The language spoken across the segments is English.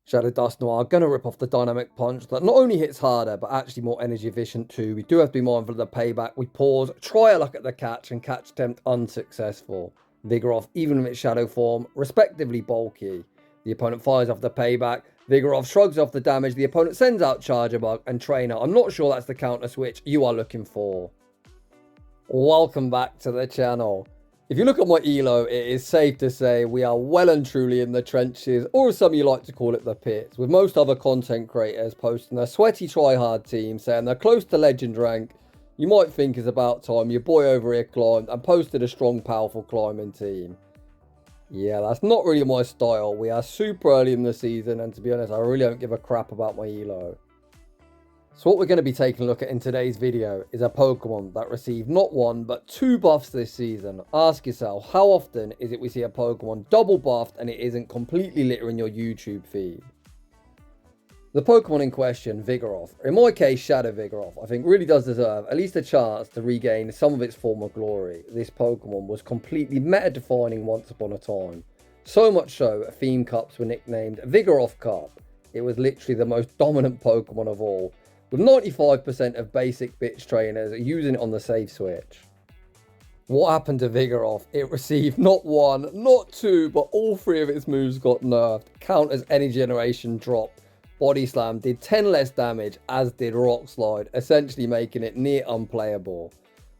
Shadow Dust Noir gonna rip off the dynamic punch that not only hits harder but actually more energy efficient too. We do have to be mindful of the payback. We pause, try a luck at the catch, and catch attempt unsuccessful. Vigaroth, even with its shadow form, respectively bulky. The opponent fires off the payback. Vigaroth shrugs off the damage. The opponent sends out Charger Bug and Trainer. I'm not sure that's the counter switch you are looking for. Welcome back to the channel. If you look at my elo, it is safe to say we are well and truly in the trenches, or as some of you like to call it, the pits, with most other content creators posting their sweaty try-hard team saying they're close to legend rank. You might think it's about time your boy over here climbed and posted a strong, powerful climbing team. Yeah, that's not really my style. We are super early in the season, and to be honest, I really don't give a crap about my elo. So what we're going to be taking a look at in today's video is a Pokemon that received not one but two buffs this season. Ask yourself, how often is it we see a Pokemon double buffed and it isn't completely littering your YouTube feed? The Pokemon in question, Vigoroth, or in my case Shadow Vigoroth, I think really does deserve at least a chance to regain some of its former glory. This Pokemon was completely meta-defining once upon a time. So much so, theme cups were nicknamed Vigoroth Cup. It was literally the most dominant Pokemon of all, with 95% of basic bitch trainers using it on the save switch. What happened to Vigaroth? It received not one, not two, but all three of its moves got nerfed. Counter's energy generation dropped. Body Slam did 10 less damage, as did Rock Slide, essentially making it near unplayable.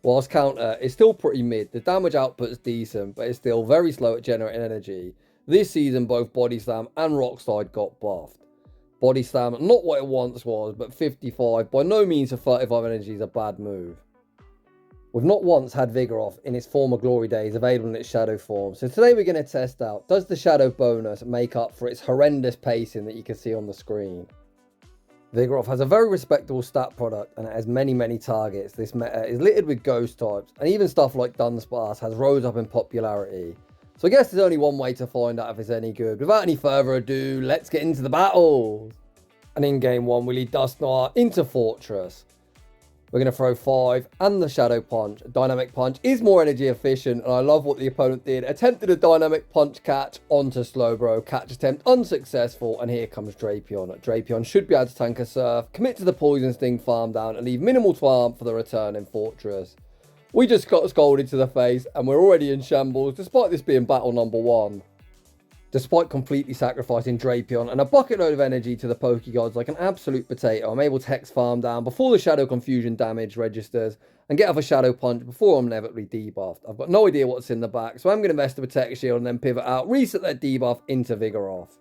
Whilst Counter is still pretty mid, the damage output is decent, but it's still very slow at generating energy. This season both Body Slam and Rock Slide got buffed. Body Slam, not what it once was, but 55, by no means a 35 energy is a bad move. We've not once had Vigaroth in its former glory days available in its shadow form, so today we're going to test out, does the shadow bonus make up for its horrendous pacing that you can see on the screen? Vigaroth has a very respectable stat product and it has many targets. This meta is littered with ghost types, and even stuff like Dunsparce has rose up in popularity. So I guess there's only one way to find out if it's any good. Without any further ado, let's get into the battles. And in game one, we lead Dust Noir into Fortress. We're going to throw 5 and the Shadow Punch. Dynamic Punch is more energy efficient, and I love what the opponent did. Attempted a Dynamic Punch catch onto Slowbro. Catch attempt unsuccessful, and here comes Drapion. Drapion should be able to tank a Surf, commit to the Poison Sting farm down, and leave minimal farm for the return in Fortress. We just got scolded to the face, and we're already in shambles, despite this being battle number 1. Despite completely sacrificing Drapion and a bucket load of energy to the Pokegods like an absolute potato, I'm able to Hex Farm down before the Shadow Confusion damage registers and get off a Shadow Punch before I'm inevitably debuffed. I've got no idea what's in the back, so I'm going to invest the Protect Shield and then pivot out, reset that debuff into Vigaroth.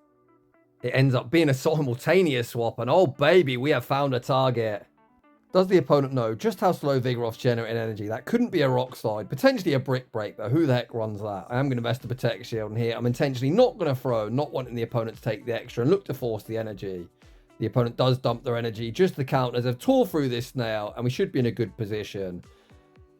It ends up being a simultaneous swap, and oh baby, we have found a target. Does the opponent know just how slow Vigaroth's generating energy? That couldn't be a Rock Slide, potentially a Brick Break, though. Who the heck runs that? I am going to invest the Protect Shield, and here I'm intentionally not going to throw, not wanting the opponent to take the extra and look to force the energy. The opponent does dump their energy, just the counters have tore through this snail, and we should be in a good position.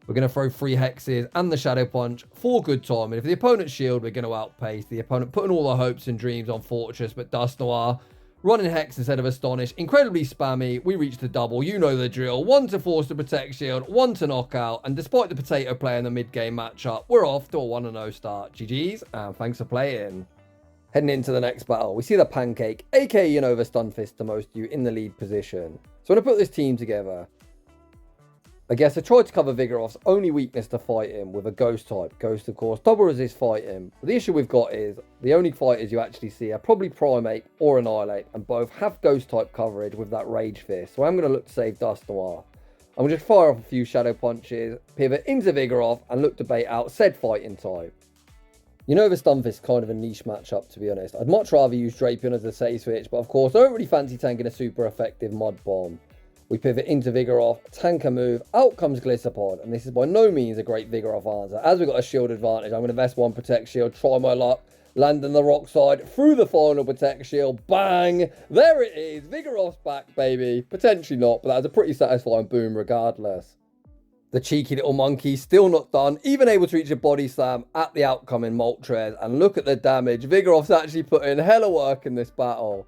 We're going to throw 3 Hexes and the Shadow Punch for good time, and if the opponent's shield, we're going to outpace. The opponent putting all their hopes and dreams on Fortress, but Dust Noir running Hex instead of Astonish, incredibly spammy. We reach the double, you know the drill. 1 to force the Protect Shield, 1 to knock out, and despite the potato play in the mid-game matchup, we're off to a 1-0 start. GG's, and thanks for playing. Heading into the next battle, we see the Pancake, aka Unova Stunfisk to most of you, in the lead position. So I'm going to put this team together. I guess I tried to cover Vigaroth's only weakness to fight him with a Ghost type. Ghost, of course, double resist fight him. But the issue we've got is the only fighters you actually see are probably Primate or Annihilate, and both have Ghost type coverage with that Rage Fist. So I'm going to look to save Dust Noir. I'm going to just fire off a few Shadow Punches, pivot into Vigaroth, and look to bait out said fighting type. Unova Stunfisk is kind of a niche matchup, to be honest. I'd much rather use Drapion as a save switch, but of course I don't really fancy tanking a super effective Mud Bomb. We pivot into Vigaroth, tank a move, out comes Gliscopod, and this is by no means a great Vigaroth answer. As we've got a shield advantage, I'm going to invest 1 Protect Shield, try my luck, land in the Rock Slide, through the final Protect Shield, bang! There it is, Vigaroth's back, baby. Potentially not, but that was a pretty satisfying boom regardless. The cheeky little monkey still not done, even able to reach a Body Slam at the outcome in Moltres, and look at the damage. Vigaroth's actually put in hella work in this battle.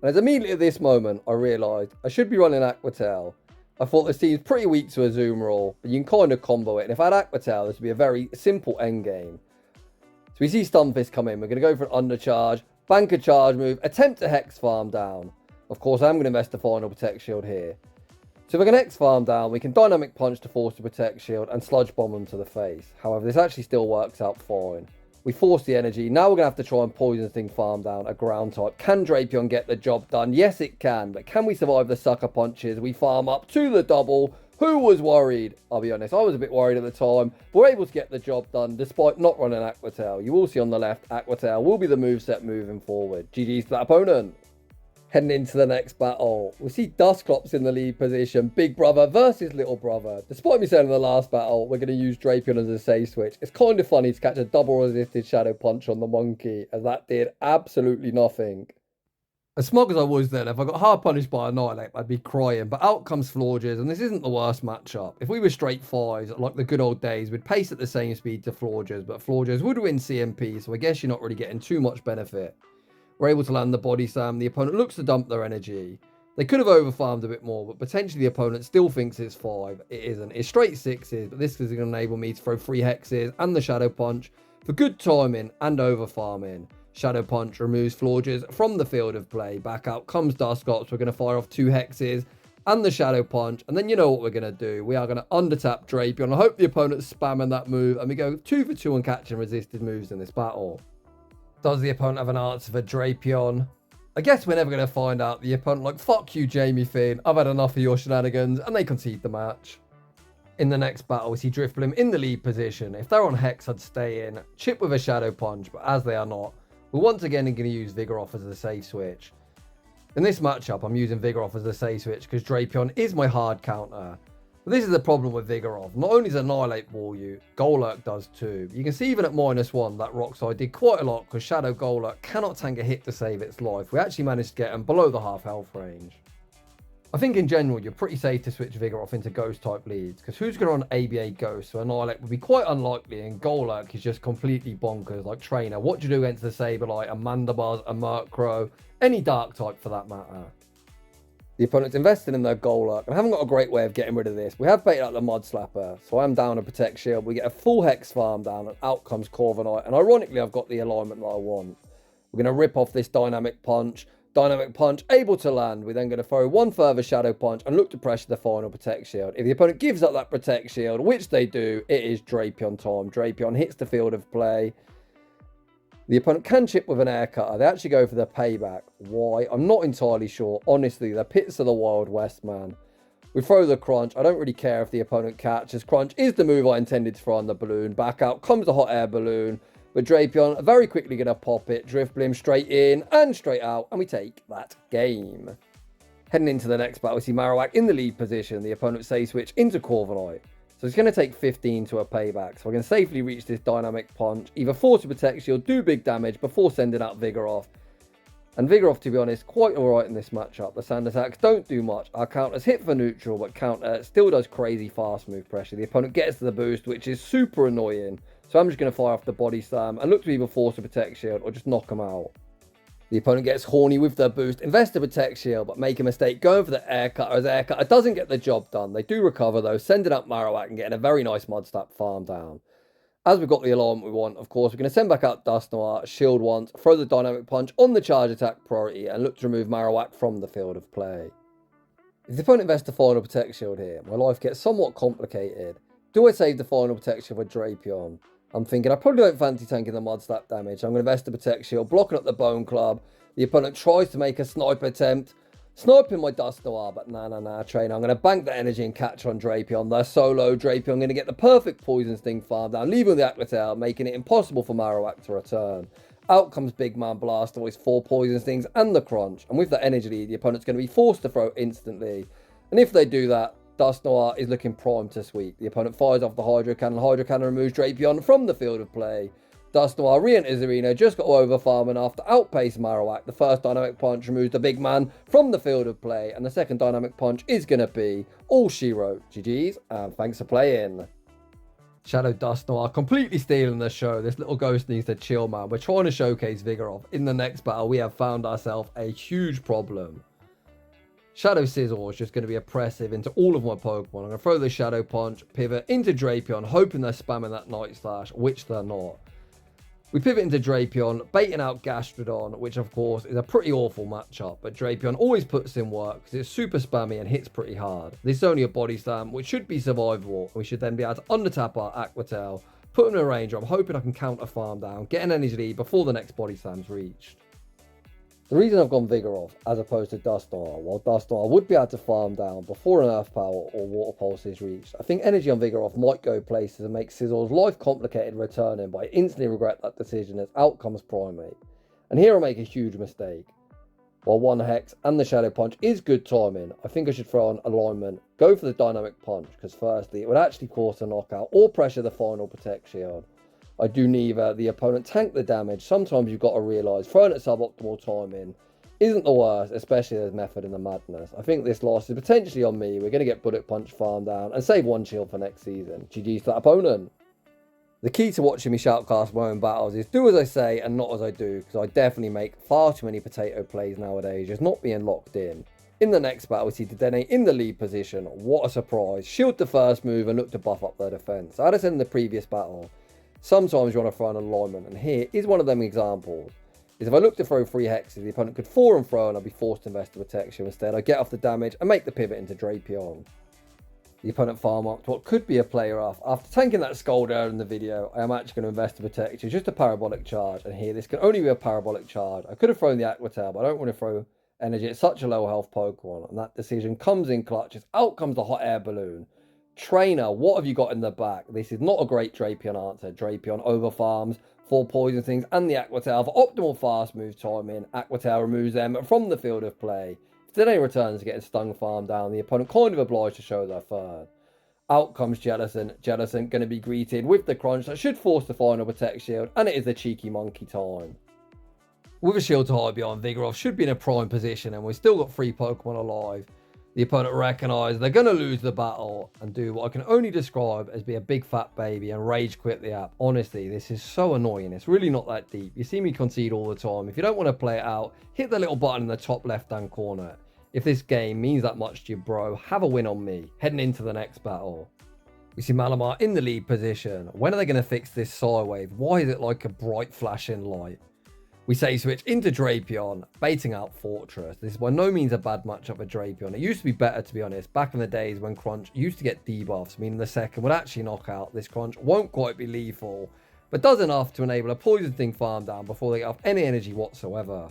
And as immediately at this moment, I realised I should be running Aqua Tail. I thought this team's pretty weak to a Zoom roll, but you can kind of combo it. And if I had Aqua Tail, this would be a very simple endgame. So we see Stunfisk come in. We're going to go for an undercharge, bank a charge move, attempt to Hex Farm down. Of course, I'm going to invest the final Protect Shield here. So if we can Hex Farm down, we can Dynamic Punch to force the Protect Shield and Sludge Bomb them to the face. However, this actually still works out fine. We force the energy. Now we're going to have to try and Poison Sting farm down a ground type. Can Drapion get the job done? Yes, it can. But can we survive the Sucker Punches? We farm up to the double. Who was worried? I'll be honest, I was a bit worried at the time. We're able to get the job done despite not running Aqua Tail. You will see on the left, Aqua Tail will be the moveset moving forward. GG's to that opponent. Heading into the next battle, we see Dusclops in the lead position. Big brother versus little brother. Despite me saying in the last battle, we're going to use Drapion as a save switch. It's kind of funny to catch a double resisted Shadow Punch on the monkey, as that did absolutely nothing. As smug as I was then, if I got hard punished by Annihilate, I'd be crying. But out comes Florges, and this isn't the worst matchup. If we were straight fives, like the good old days, we'd pace at the same speed to Florges, but Florges would win CMP, so I guess you're not really getting too much benefit. We're able to land the body slam. The opponent looks to dump their energy. They could have overfarmed a bit more, but potentially the opponent still thinks it's 5. It isn't. It's straight 6s, but this is going to enable me to throw 3 hexes and the Shadow Punch for good timing and overfarming. Shadow Punch removes Florges from the field of play. Back out comes Dusclops. We're going to fire off 2 hexes and the Shadow Punch. And then you know what we're going to do. We are going to undertap Drapion. I hope the opponent's spamming that move. And we go 2 for 2 on catching resisted moves in this battle. Does the opponent have an answer for Drapion? I guess we're never going to find out. The opponent like, fuck you, Jamie Finn. I've had enough of your shenanigans. And they concede the match. In the next battle, we see Drifblim in the lead position. If they're on Hex, I'd stay in. Chip with a Shadow Punch. But as they are not, we're once again going to use Vigaroth as a save switch. In this matchup, I'm using Vigaroth as a save switch because Drapion is my hard counter. But this is the problem with Vigaroth. Not only does Annihilate wall you, Golurk does too. You can see even at -1 that rock side did quite a lot because Shadow Golurk cannot tank a hit to save its life. We actually managed to get him below the half health range. I think in general, you're pretty safe to switch Vigaroth into Ghost type leads because who's going to run ABA Ghost? So Annihilate would be quite unlikely, and Golurk is just completely bonkers like Trainer. What do you do against the Saberlight, a Mandibuzz, a Murkrow, any dark type for that matter? The opponent's invested in their Golurk, and I haven't got a great way of getting rid of this. We have baited out the Mud Slapper, so I'm down a Protect Shield. We get a full Hex Farm down, and out comes Corviknight, and ironically, I've got the alignment that I want. We're going to rip off this Dynamic Punch. Dynamic Punch, able to land. We're then going to throw 1 further Shadow Punch and look to pressure the final Protect Shield. If the opponent gives up that Protect Shield, which they do, it is Drapion time. Drapion hits the field of play. The opponent can chip with an Air Cutter. They actually go for the payback. Why? I'm not entirely sure. Honestly, the pits of the Wild West, man. We throw the Crunch. I don't really care if the opponent catches. Crunch is the move I intended to throw on the balloon. Back out comes the Hot Air Balloon. But Drapion are very quickly going to pop it. Drifblim straight in and straight out. And we take that game. Heading into the next battle, we see Marowak in the lead position. The opponent save switch into Corviknight. So it's going to take 15 to a payback. So I can safely reach this Dynamic Punch. Either force a Protect Shield, do big damage before sending out Vigaroth. And Vigaroth, to be honest, quite alright in this matchup. The sand attacks don't do much. Our counters hit for neutral, but counter still does crazy fast move pressure. The opponent gets to the boost, which is super annoying. So I'm just going to fire off the Body Slam and look to either force a Protect Shield or just knock them out. The opponent gets horny with their boost, invest a Protect Shield, but make a mistake going for the Air Cutter as Air Cutter doesn't get the job done. They do recover though, sending up Marowak and getting a very nice Mud Slap farm down. As we've got the alignment we want, of course, we're going to send back out Dusknoir, shield once, throw the Dynamic Punch on the charge attack priority and look to remove Marowak from the field of play. If the opponent invests the final Protect Shield here, my life gets somewhat complicated. Do I save the final Protect Shield with Drapion? I'm thinking I probably don't fancy tanking the Mud Slap damage. I'm going to invest the Protect Shield, blocking up the Bone Club. The opponent tries to make a snipe attempt. Sniping my Dusknoir, but nah, Trainer. I'm going to bank the energy and catch on Drapion. They're solo Drapion. I'm going to get the perfect Poison Sting farm down, leaving the Aqua Tail, making it impossible for Marowak to return. Out comes Big Man Blastoise, 4 Poison Stings and the Crunch. And with that energy lead, the opponent's going to be forced to throw instantly. And if they do that, Dusknoir is looking primed to sweep. The opponent fires off the Hydro Cannon. Hydro Cannon removes Drapion from the field of play. Dusknoir re-enters the arena, just got over farm enough to outpace Marowak. The first Dynamic Punch removes the big man from the field of play, and the second Dynamic Punch is going to be all she wrote. GG's, and thanks for playing. Shadow Dusknoir completely stealing the show. This little ghost needs to chill, man. We're trying to showcase Vigaroth. In the next battle, we have found ourselves a huge problem. Shadow Sizzle is just going to be oppressive into all of my Pokemon. I'm going to throw the Shadow Punch, pivot into Drapion, hoping they're spamming that Night Slash, which they're not. We pivot into Drapion, baiting out Gastrodon, which of course is a pretty awful matchup, but Drapion always puts in work because it's super spammy and hits pretty hard. This is only a body slam, which should be survivable, and we should then be able to undertap our Aqua Tail, put him in a ranger. I'm hoping I can counter farm down, get an energy lead before the next body slam's reached. The reason I've gone Vigaroth as opposed to Dusknoir, while Dusknoir would be able to farm down before an Earth Power or Water Pulse is reached, I think energy on Vigaroth might go places and make Sizzle's life complicated returning, but I instantly regret that decision as outcomes primate. And here I make a huge mistake. While one Hex and the Shadow Punch is good timing, I think I should throw on alignment, go for the Dynamic Punch, because firstly it would actually force a knockout or pressure the final Protect Shield. I do neither. The opponent tank the damage. Sometimes you've got to realise throwing at suboptimal timing isn't the worst, especially as method in the madness. I think this loss is potentially on me. We're going to get Bullet Punch farm down and save one shield for next season. GG's to that opponent. The key to watching me shoutcast my own battles is do as I say and not as I do, because I definitely make far too many potato plays nowadays, just not being locked in. In the next battle, we see dedenne in the lead position. What a surprise. Shield the first move and look to buff up their defense. I had this in the previous battle. Sometimes you want to throw an alignment, and here is one of them examples. Is if I look to throw 3 hexes, the opponent could 4 and throw and I'd be forced to invest in protection. Instead, I get off the damage and make the pivot into Drapion. The opponent farm up to what could be a player off. After tanking that Skull there in the video, I am actually going to invest in protection. Just a parabolic charge, and here this can only be a parabolic charge. I could have thrown the Aqua Tail, but I don't want to throw energy at such a low health Pokemon, and that decision comes in clutch as out comes the hot air balloon. Trainer, what have you got in the back? This is not a great Drapion answer. Drapion over farms, 4 poison things, and the Aqua Tail for optimal fast move timing. Aqua Tail removes them from the field of play. If dedenne returns to getting stung farm down, the opponent kind of obliged to show their third. Out comes Jellicent. Jellicent going to be greeted with the crunch that should force the final Protect Shield, and it is the cheeky monkey time. With a shield to hide behind, Vigaroth should be in a prime position, and we've still got 3 Pokemon alive. The opponent recognise they're going to lose the battle and do what I can only describe as be a big fat baby and rage quit the app. Honestly, this is so annoying. It's really not that deep. You see me concede all the time. If you don't want to play it out, hit the little button in the top left hand corner. If this game means that much to you, bro, have a win on me. Heading into the next battle. We see Malamar in the lead position. When are they going to fix this Psywave? Why is it like a bright flashing light? We say switch into Drapion, baiting out Fortress. This is by no means a bad matchup for Drapion. It used to be better, to be honest, back in the days when Crunch used to get debuffs, meaning the second would actually knock out. This Crunch won't quite be lethal, but does enough to enable a Poison Thing farm down before they get off any energy whatsoever.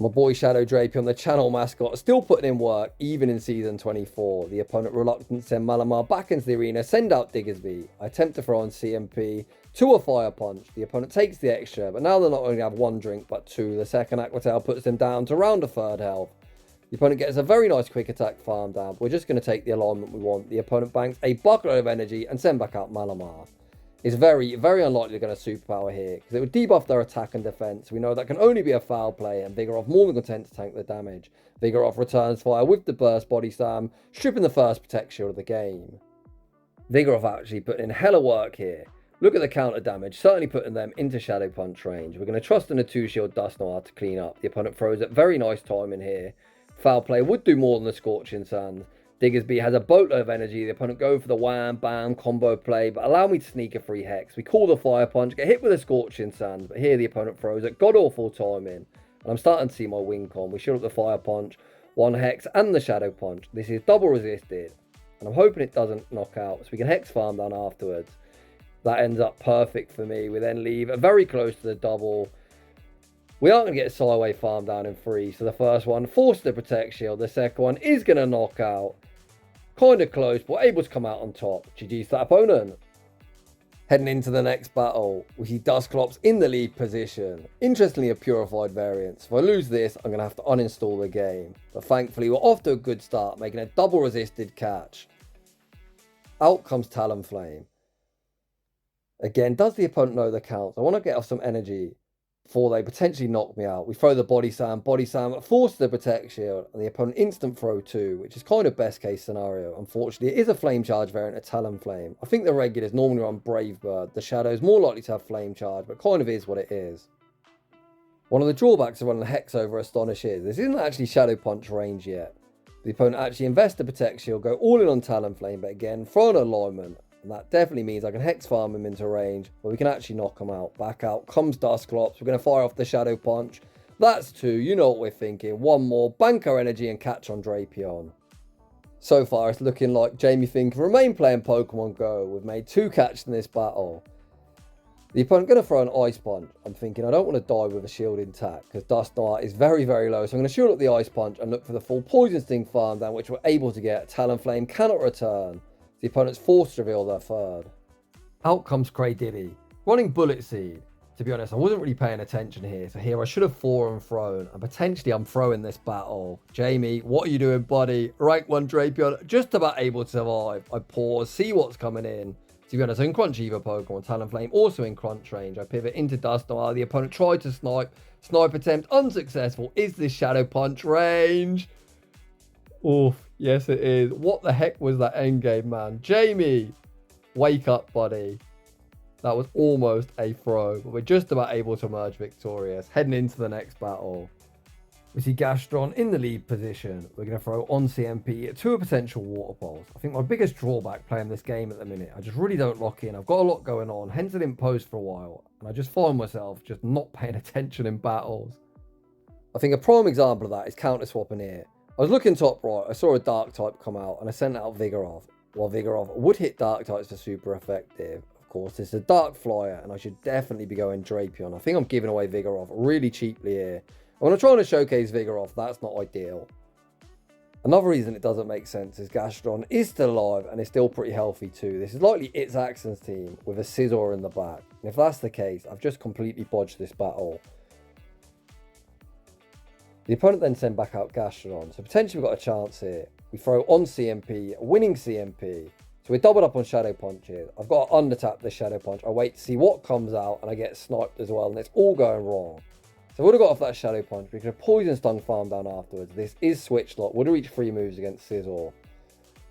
My boy Shadow Drapion, the channel mascot, still putting in work, even in Season 24. The opponent reluctant to send Malamar back into the arena, send out Diggersby. I attempt to throw on CMP to a Fire Punch. The opponent takes the extra, but now they not only have 1 drink, but 2. The second Aqua Tail puts them down to around a 3rd health. The opponent gets a very nice quick attack farm down, but we're just going to take the alignment we want. The opponent banks a buckload of energy and send back out Malamar. It's very, very unlikely they're going to superpower here, because it would debuff their attack and defense. We know that can only be a foul play, and Vigaroth more than content to tank the damage. Vigaroth returns fire with the burst body slam, stripping the first Protect Shield of the game. Vigaroth actually put in hella work here. Look at the counter damage, certainly putting them into Shadow Punch range. We're going to trust in a 2-shield Dusknoir to clean up. The opponent throws it, very nice timing here. Foul play would do more than the Scorching Sands. Diggersby has a boatload of energy. The opponent go for the wham, bam, combo play, but allow me to sneak a 3 hex. We call the Fire Punch, get hit with a Scorching Sands, but here the opponent throws it. God awful timing. And I'm starting to see my win con. We shield up the Fire Punch, 1 hex, and the Shadow Punch. This is double resisted, and I'm hoping it doesn't knock out, so we can hex farm down afterwards. That ends up perfect for me. We then leave very close to the double. We aren't going to get a Psywave farm down in 3, so the first one forced the Protect Shield. The second one is going to knock out. Kind of close, but able to come out on top. GG's to that opponent. Heading into the next battle, we see Dusclops in the lead position. Interestingly, a purified variant. So if I lose this, I'm going to have to uninstall the game. But thankfully, we're off to a good start, making a double resisted catch. Out comes Talonflame. Again, does the opponent know the counts? I want to get off some energy before they potentially knock me out. We throw the body slam, force the Protect Shield, and the opponent instant throw 2, which is kind of best case scenario. Unfortunately, it is a Flame Charge variant of Talonflame. I think the regulars normally run Brave Bird. The Shadow is more likely to have Flame Charge, but kind of is what it is. One of the drawbacks of running Hex over Astonish is this isn't actually Shadow Punch range yet. The opponent actually invests the Protect Shield, go all in on Talonflame, but again, throw an alignment. And that definitely means I can hex farm him into range, but we can actually knock him out. Back out comes dusclops. We're going to fire off the Shadow Punch. That's 2, you know what we're thinking. 1 more, bank our energy and catch on Drapion. So far it's looking like Jamie Finn can remain playing Pokemon Go. We've made 2 catches in this battle. The opponent going to throw an Ice Punch. I'm thinking I don't want to die with a shield intact because Dusknoir is very, very low. So I'm going to shield up the Ice Punch and look for the full Poison Sting farm down, which we're able to get. Talonflame cannot return. The opponent's forced to reveal their third. Out comes Claudire, running Bullet Seed. To be honest, I wasn't really paying attention here. So here I should have fallen thrown. And potentially I'm throwing this battle. Jamie, what are you doing, buddy? Rank 1 Drapion, just about able to survive. I pause, see what's coming in. To be honest, I can crunch either Pokemon. Talonflame also in crunch range. I pivot into Dusknoir. The opponent tried to snipe. Snipe attempt unsuccessful. Is this Shadow Punch range? Oof, yes it is. What the heck was that endgame, man? Jamie, wake up, buddy. That was almost a throw, but we're just about able to emerge victorious. Heading into the next battle. We see Gastrodon in the lead position. We're going to throw on CMP to a potential Water Pulse. I think my biggest drawback playing this game at the minute, I just really don't lock in. I've got a lot going on, hence I didn't post for a while. And I just find myself just not paying attention in battles. I think a prime example of that is counter swapping here. I was looking top right, I saw a Dark type come out and I sent out Vigaroth. While Vigaroth would hit Dark types for super effective. Of course, it's a Dark Flyer and I should definitely be going Drapion. I think I'm giving away Vigaroth really cheaply here. When I'm trying to showcase Vigaroth, that's not ideal. Another reason it doesn't make sense is Gastrodon is still alive and is still pretty healthy too. This is likely its Axon's team with a Scizor in the back. And if that's the case, I've just completely bodged this battle. The opponent then send back out Gastrodon, so potentially we've got a chance here. We throw on CMP, winning CMP. So we're doubled up on Shadow Punch here. I've got to undertap the Shadow Punch. I wait to see what comes out and I get sniped as well and it's all going wrong. So I would have got off that Shadow Punch. We could have Poison Stung farm down afterwards. This is Switch Lock. Would have reached 3 moves against Scizor.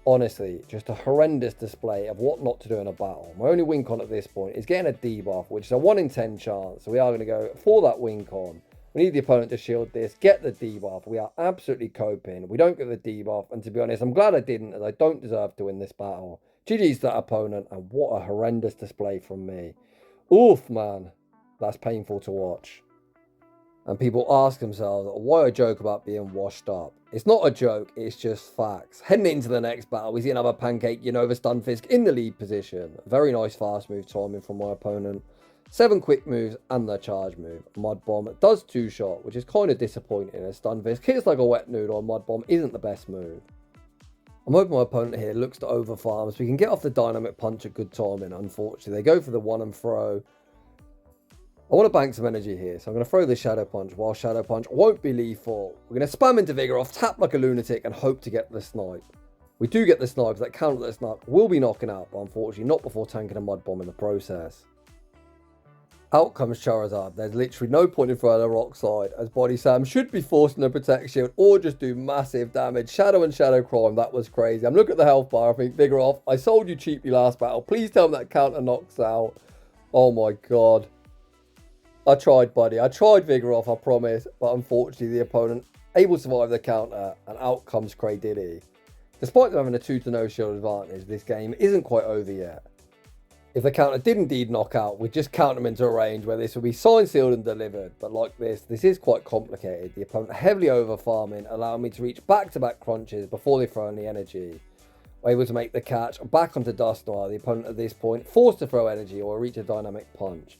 Honestly, just a horrendous display of what not to do in a battle. My only win con at this point is getting a debuff, which is a 1 in 10 chance. So we are going to go for that win con. We need the opponent to shield this, get the debuff. We are absolutely coping. We don't get the debuff. And to be honest, I'm glad I didn't, as I don't deserve to win this battle. GG's to that opponent, and what a horrendous display from me. Oof, man. That's painful to watch. And people ask themselves why I joke about being washed up. It's not a joke, it's just facts. Heading into the next battle, we see another Pancake Unova Stunfisk in the lead position. Very nice fast move timing from my opponent. 7 quick moves and the charge move. Mud Bomb does 2-shot, which is kind of disappointing as Stunfisk hits like a wet noodle and Mud Bomb isn't the best move. I'm hoping my opponent here looks to over farm so we can get off the Dynamic Punch at good timing. Unfortunately, they go for the 1 and throw. I want to bank some energy here, so I'm going to throw the Shadow Punch. While Shadow Punch won't be lethal, we're going to spam into Vigaroth, tap like a lunatic, and hope to get the snipe. We do get the snipe, that counter that snipe will be knocking out, but unfortunately not before tanking a Mud Bomb in the process. Out comes Charizard. There's literally no point in throwing a Rock Slide, as Body Slam should be forcing a Protect Shield or just do massive damage. Shadow and Shadow Crime, that was crazy. I'm looking at the health bar, I think, Vigaroth, I sold you cheaply last battle. Please tell me that counter knocks out. Oh my god. I tried, buddy. I tried Vigaroth, I promise. But unfortunately, the opponent able to survive the counter, and out comes Claudire. Despite them having a 2-0 shield advantage, this game isn't quite over yet. If the counter did indeed knock out, we'd just count them into a range where this would be signed, sealed, and delivered. But like this is quite complicated. The opponent heavily over farming, allowing me to reach back-to-back crunches before they throw any energy. We're able to make the catch back onto Dusknoir. The opponent at this point forced to throw energy or reach a Dynamic Punch.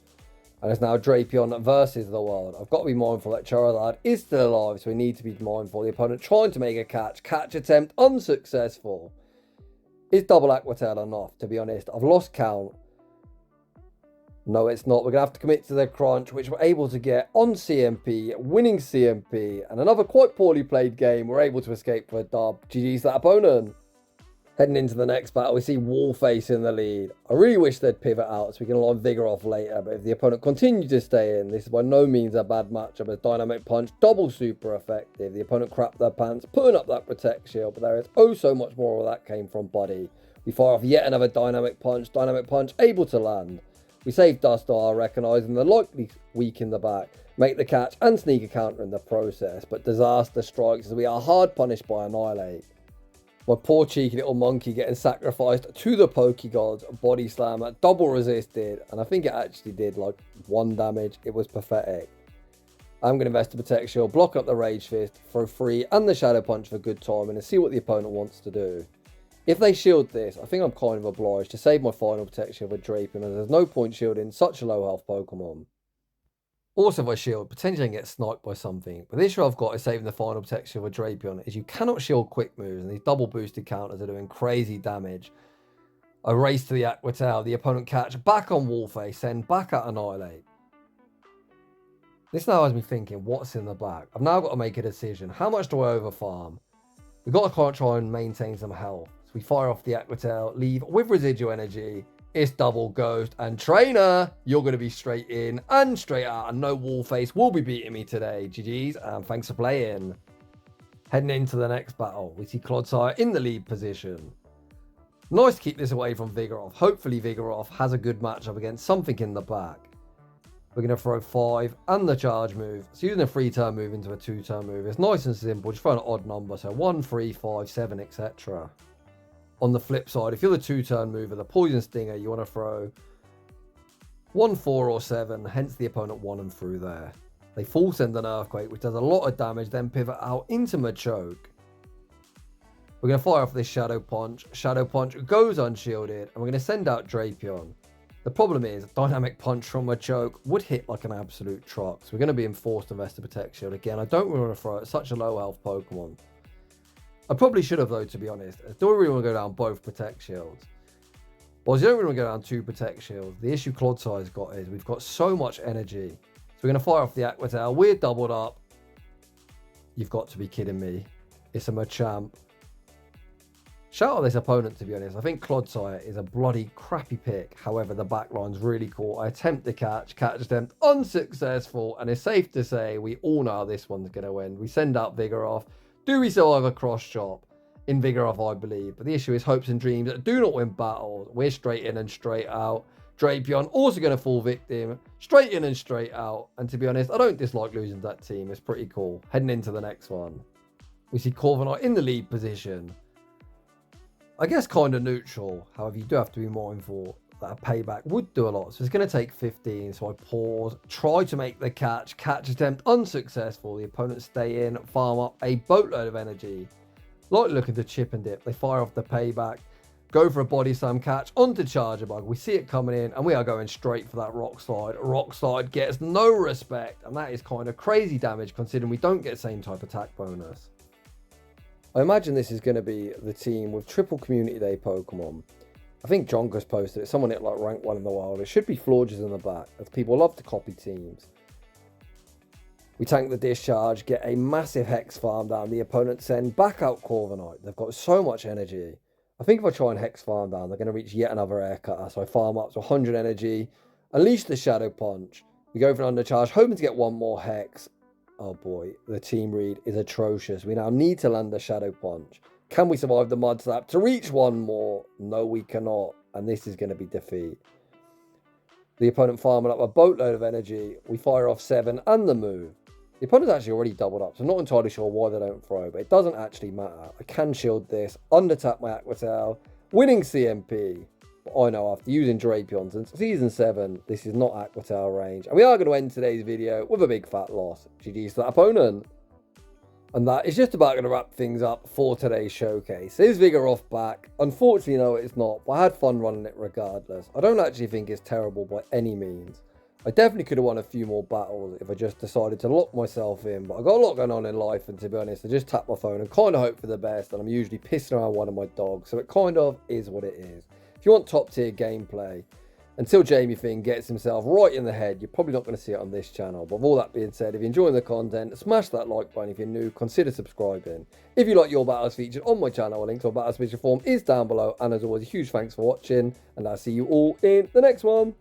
And it's now Drapion versus the world. I've got to be mindful that Charizard is still alive, so we need to be mindful. The opponent trying to make a catch attempt unsuccessful. Is double Aqua Tail enough? To be honest, I've lost count. No, it's not. We're going to have to commit to the crunch, which we're able to get on CMP, winning CMP. And another quite poorly played game. We're able to escape for a dub. GG's that opponent. Heading into the next battle, we see Wallface in the lead. I really wish they'd pivot out so we can align Vigaroth later, but if the opponent continues to stay in, this is by no means a bad matchup as Dynamic Punch, double super effective. The opponent crapped their pants, putting up that Protect Shield, but there is oh so much more where that came from, buddy. We fire off yet another Dynamic Punch able to land. We save Dusknoir, recognising the likely weak in the back, make the catch and sneak a counter in the process, but disaster strikes as we are hard punished by Annihilate. My poor cheeky little monkey getting sacrificed to the Pokegods. Body slammer, double resisted, and I think it actually did like 1 damage. It was pathetic. I'm going to invest the Protect Shield, block up the Rage Fist, throw 3 and the Shadow Punch for good timing and see what the opponent wants to do. If they shield this, I think I'm kind of obliged to save my final Protect Shield with Draping, as there's no point shielding such a low health Pokemon. Also, if I shield, potentially I can get sniped by something. But the issue I've got is saving the final Protect Shield with Drapion is you cannot shield quick moves, and these double boosted counters are doing crazy damage. I race to the Aqua Tail, the opponent catch, back on Wallface, send back at Annihilate. This now has me thinking, what's in the back? I've now got to make a decision. How much do I overfarm? We've got to try and maintain some health. So we fire off the Aqua Tail, leave with residual energy. It's double Ghost and Trainer. You're going to be straight in and straight out, and no Wallface will be beating me today. GG's, and thanks for playing. Heading into the next battle, we see Claudire in the lead position. Nice to keep this away from Vigaroth. Hopefully Vigaroth has a good matchup against something in the back. We're going to throw 5 and the charge move. So using a 3-turn move into a 2-turn move. It's nice and simple. Just throw an odd number. So 1, 3, 5, 7, etc. On the flip side, if you're the 2-turn mover, the Poison Stinger, you want to throw 1, 4 or 7. Hence the opponent 1 and through there. They full send an Earthquake, which does a lot of damage. Then pivot out into Machoke. We're going to fire off this Shadow Punch. Shadow Punch goes unshielded. And we're going to send out Drapion. The problem is, Dynamic Punch from Machoke would hit like an absolute truck. So we're going to be enforced to invest the Protect Shield. Again, I don't really want to throw at such a low health Pokemon. I probably should have though, to be honest. I don't really want to go down both Protect Shields. Well, you don't really want to go down 2 Protect Shields. The issue Claudire's got is we've got so much energy. So we're going to fire off the Aqua Tail. We're doubled up. You've got to be kidding me. It's a Machamp. Shout out this opponent, to be honest. I think Claudire is a bloody crappy pick. However, the backline's really cool. I attempt to catch attempt unsuccessful, and it's safe to say we all know how this one's going to end. We send out Vigaroth. Do we still have a cross chop in Vigaroth, I believe? But the issue is hopes and dreams do not win battles. We're straight in and straight out. Drapion also going to fall victim. Straight in and straight out. And to be honest, I don't dislike losing to that team. It's pretty cool. Heading into the next one. We see Corviknight in the lead position. I guess kind of neutral. However, you do have to be mindful that a payback would do a lot. So it's going to take 15. So I pause, try to make the catch attempt unsuccessful. The opponent stay in, farm up a boatload of energy. Like looking to chip and dip. They fire off the payback, go for a body slam catch onto Charger Bug. We see it coming in and we are going straight for that Rock Slide. Rock Slide gets no respect, and that is kind of crazy damage considering we don't get the same type attack bonus. I imagine this is going to be the team with triple Community Day Pokemon. I think Jonker's posted it. Someone hit like rank 1 in the wild. It should be Florges in the back, as people love to copy teams. We tank the discharge, get a massive Hex farm down. The opponent send back out Corviknight. They've got so much energy. I think if I try and Hex farm down, they're going to reach yet another air cutter. So I farm up to 100 energy, unleash the Shadow Punch. We go for an undercharge, hoping to get one more Hex. Oh boy, the team read is atrocious. We now need to land the Shadow Punch. Can we survive the Mud Slap to reach one more? No, we cannot. And this is going to be defeat. The opponent farming up a boatload of energy. We fire off 7 and the move. The opponent's actually already doubled up, so I'm not entirely sure why they don't throw, but it doesn't actually matter. I can shield this, under-tap my Aqua Tail, winning CMP. But I know after using Drapion since Season 7, this is not Aqua Tail range. And we are going to end today's video with a big fat loss. GG's to that opponent. And that is just about going to wrap things up for today's showcase. Is Vigaroth back? Unfortunately, no, it's not. But I had fun running it regardless. I don't actually think it's terrible by any means. I definitely could have won a few more battles if I just decided to lock myself in. But I got a lot going on in life. And to be honest, I just tap my phone and kind of hope for the best. And I'm usually pissing around one of my dogs. So it kind of is what it is. If you want top tier gameplay, until Jamie Finn gets himself right in the head, you're probably not going to see it on this channel. But with all that being said, if you're enjoying the content, smash that like button. If you're new, consider subscribing. If you like your battles featured on my channel, a link to our battle submission form is down below. And as always, a huge thanks for watching, and I'll see you all in the next one.